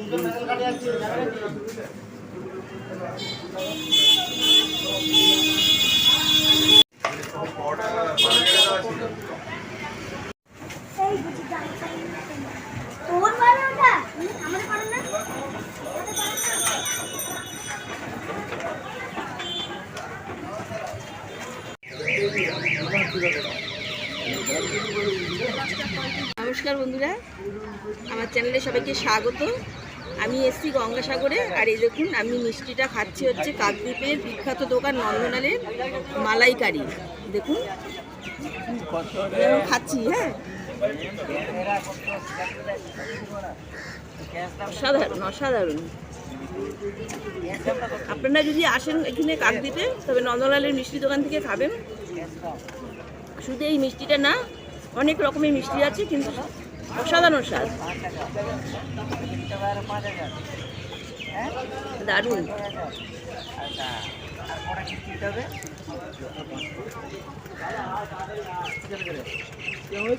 নমস্কার বন্ধুরা, আমার চ্যানেলে সবাইকে স্বাগত। আমি এসছি গঙ্গাসাগরে, আর এই দেখুন আমি মিষ্টিটা খাচ্ছি হচ্ছে কাকদ্বীপের বিখ্যাত দোকান নন্দলালের মালাইকারি। দেখুন খাচ্ছি। হ্যাঁ, অসাধারণ অসাধারণ। আপনারা যদি আসেন এখানে কাকদ্বীপে, তবে নন্দলালের মিষ্টি দোকান থেকে খাবেন। শুধু এই মিষ্টিটা না, অনেক রকমের মিষ্টি আছে, কিন্তু অসাধারণ স্বাদ, দারুণ। আমার